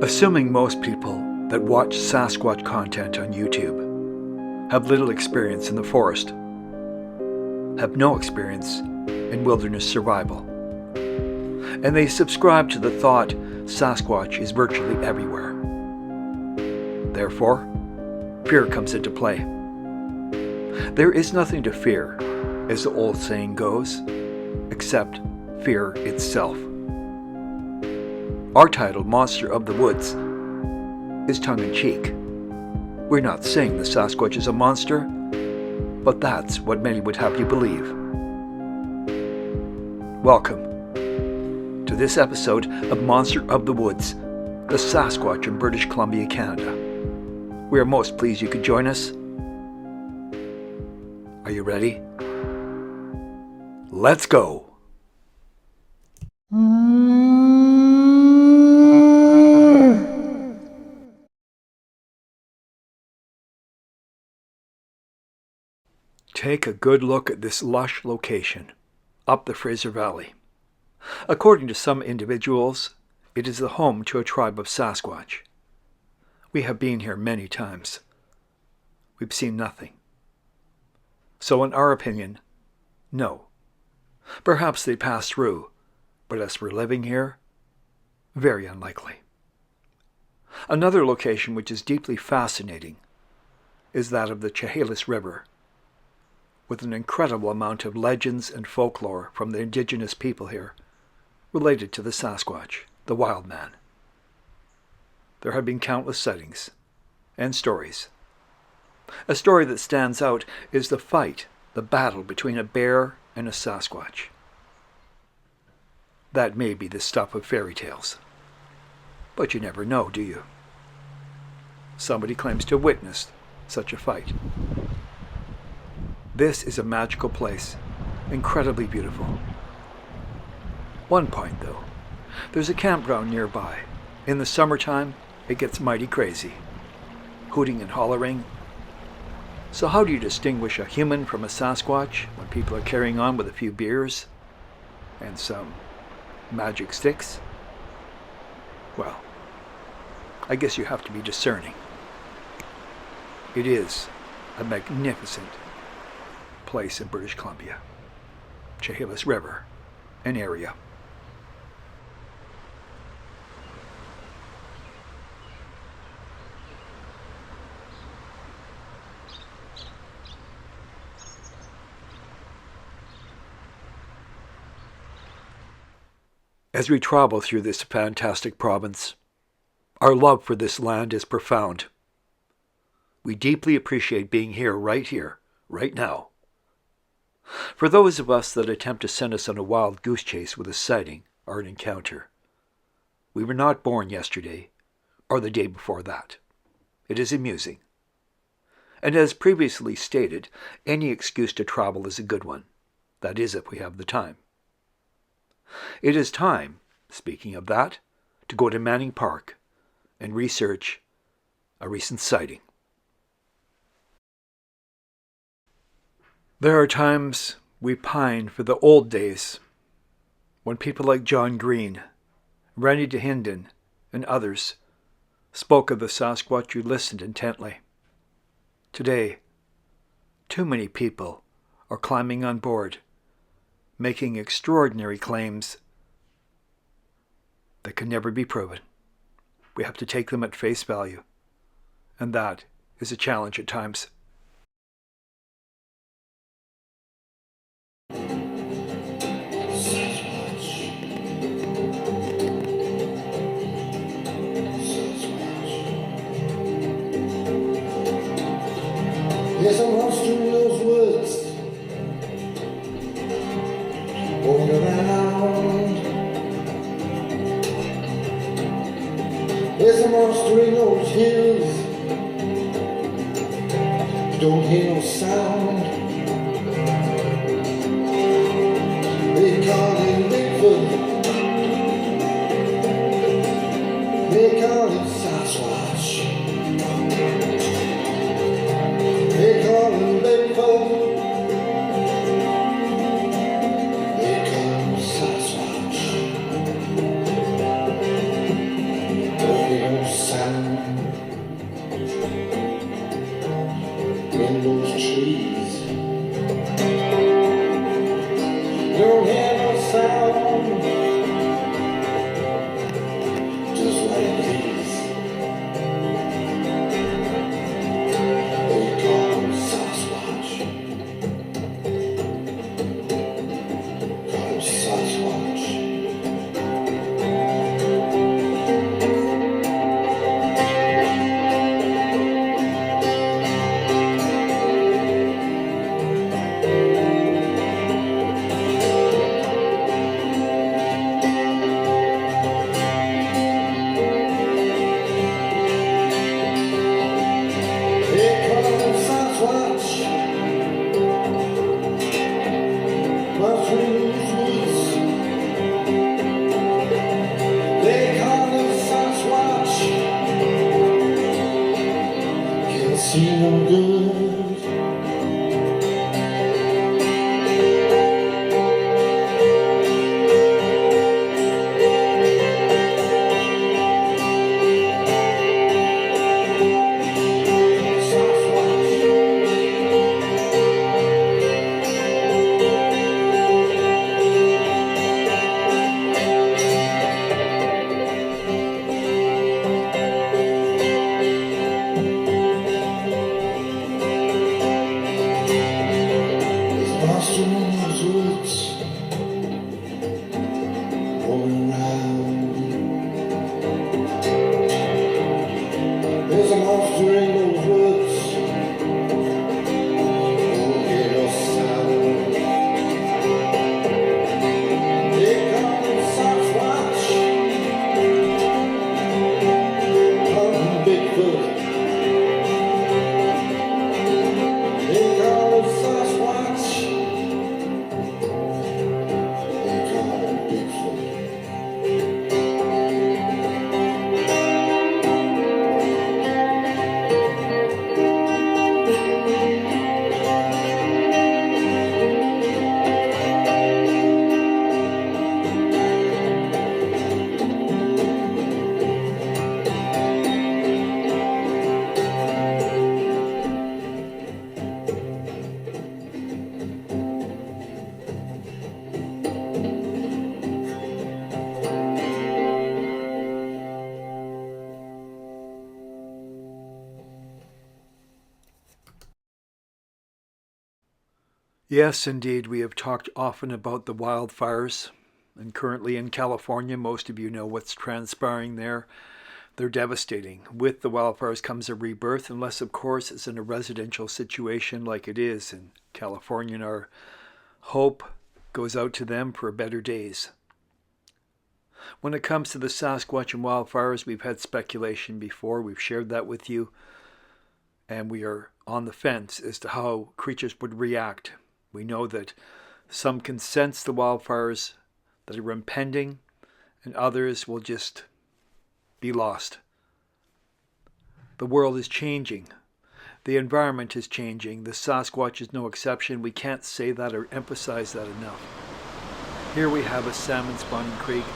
Assuming most people that watch Sasquatch content on YouTube have little experience in the forest, have no experience in wilderness survival, and they subscribe to the thought Sasquatch is virtually everywhere. Therefore, fear comes into play. There is nothing to fear, as the old saying goes, except fear itself. Our title, Monster of the Woods, is tongue-in-cheek. We're not saying the Sasquatch is a monster, but that's what many would have you believe. Welcome to this episode of Monster of the Woods, the Sasquatch in British Columbia, Canada. We are most pleased you could join us. Are you ready? Let's go! Take a good look at this lush location, up the Fraser Valley. According to some individuals, it is the home to a tribe of Sasquatch. We have been here many times. We've seen nothing. So in our opinion, no. Perhaps they passed through, but as for living here, very unlikely. Another location which is deeply fascinating is that of the Chehalis River, with an incredible amount of legends and folklore from the indigenous people here related to the Sasquatch, the wild man. There have been countless sightings and stories. A story that stands out is the battle between a bear and a Sasquatch. That may be the stuff of fairy tales, but you never know, do you? Somebody claims to have witnessed such a fight. This is a magical place, incredibly beautiful. One point though, there's a campground nearby. In the summertime, it gets mighty crazy, hooting and hollering. So how do you distinguish a human from a Sasquatch when people are carrying on with a few beers and some magic sticks? Well, I guess you have to be discerning. It is a magnificent place in British Columbia, Chehalis River, an area. As we travel through this fantastic province, our love for this land is profound. We deeply appreciate being here, right now. For those of us that attempt to send us on a wild goose chase with a sighting or an encounter, we were not born yesterday or the day before that. It is amusing. And as previously stated, any excuse to travel is a good one. That is, if we have the time. It is time, speaking of that, to go to Manning Park and research a recent sighting. There are times we pine for the old days when people like John Green, Randy DeHinden, and others spoke of the Sasquatch. You listened intently. Today, too many people are climbing on board, making extraordinary claims that can never be proven. We have to take them at face value, and that is a challenge at times. Yes, I'm lost in those woods, walking around. Yes, I'm lost in those hills, don't hear no sound. They call him Bigfoot, they call him Sasquatch. They call him Bigfoot, they call him Sasquatch. Don't hear no in those trees. Don't hear no sound, just like these. They call them Sasquatch. Call them Sasquatch. See no good. Monster in those woods, rolling around. There's a monster in those woods, don't hear no sound. They call him Sasquatch, call him Bigfoot. They call him Sasquatch. Yes, indeed, we have talked often about the wildfires, and currently in California, most of you know what's transpiring there. They're devastating. With the wildfires comes a rebirth, unless, of course, it's in a residential situation like it is in California, and our hope goes out to them for better days. When it comes to the Sasquatch and wildfires, we've had speculation before. We've shared that with you, and we are on the fence as to how creatures would react. We know that some can sense the wildfires that are impending, and others will just be lost. The world is changing. The environment is changing. The Sasquatch is no exception. We can't say that or emphasize that enough. Here we have a salmon spawning creek,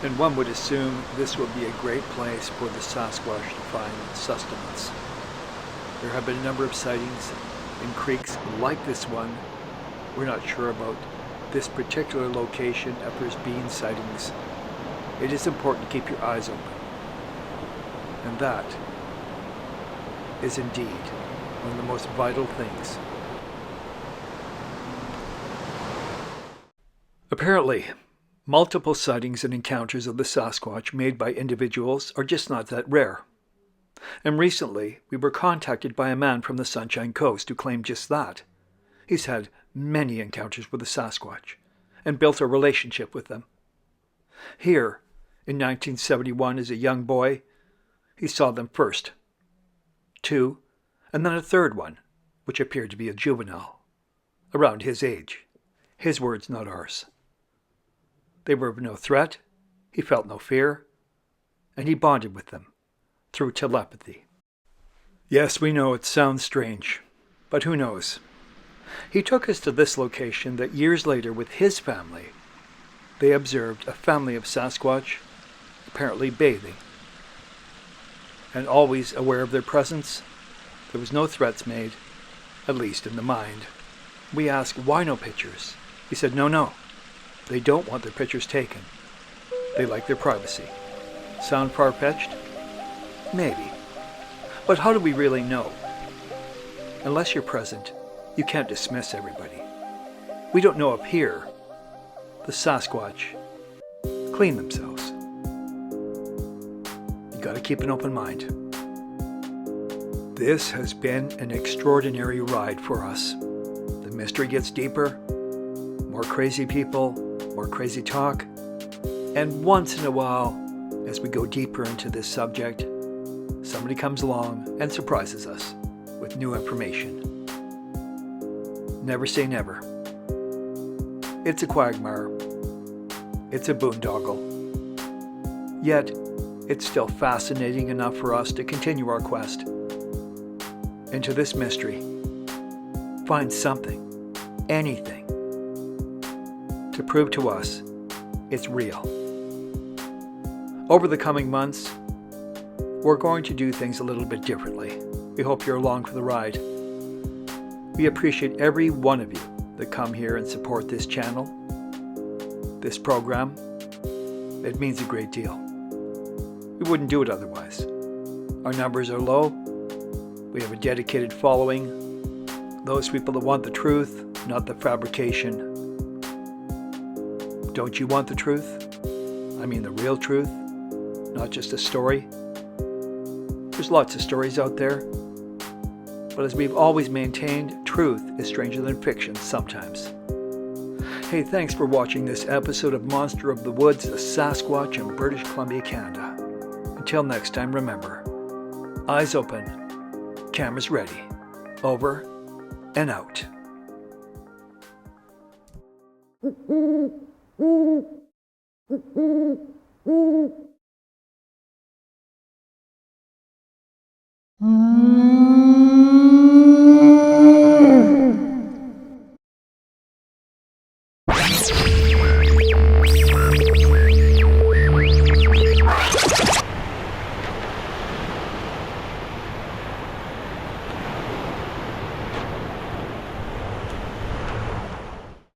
and one would assume this would be a great place for the Sasquatch to find sustenance. There have been a number of sightings in creeks like this one. We're not sure about this particular location if there's been sightings. It is important to keep your eyes open. And that is indeed one of the most vital things. Apparently, multiple sightings and encounters of the Sasquatch made by individuals are just not that rare. And recently, we were contacted by a man from the Sunshine Coast who claimed just that. He's had many encounters with the Sasquatch and built a relationship with them. Here, in 1971, as a young boy, he saw them first, two, and then a third one, which appeared to be a juvenile, around his age. His words, not ours. They were of no threat, he felt no fear, and he bonded with them through telepathy. Yes, we know it sounds strange, but who knows? He took us to this location that years later with his family, they observed a family of Sasquatch apparently bathing. And always aware of their presence, there was no threats made, at least in the mind. We asked, why no pictures? He said, no. They don't want their pictures taken. They like their privacy. Sound far-fetched? Maybe. But how do we really know? Unless you're present, you can't dismiss everybody. We don't know if here, the Sasquatch, clean themselves. You gotta keep an open mind. This has been an extraordinary ride for us. The mystery gets deeper, more crazy people, more crazy talk, and once in a while, as we go deeper into this subject, somebody comes along and surprises us with new information. Never say never. It's a quagmire. It's a boondoggle. Yet, it's still fascinating enough for us to continue our quest into this mystery. Find something, anything, to prove to us it's real. Over the coming months, we're going to do things a little bit differently. We hope you're along for the ride. We appreciate every one of you that come here and support this channel, this program. It means a great deal. We wouldn't do it otherwise. Our numbers are low. We have a dedicated following. Those people that want the truth, not the fabrication. Don't you want the truth? I mean the real truth, not just a story. There's lots of stories out there. But as we've always maintained, truth is stranger than fiction sometimes. Hey, thanks for watching this episode of Monster of the Woods, the Sasquatch in British Columbia, Canada. Until next time, remember, eyes open, cameras ready, over and out. Mm-hmm.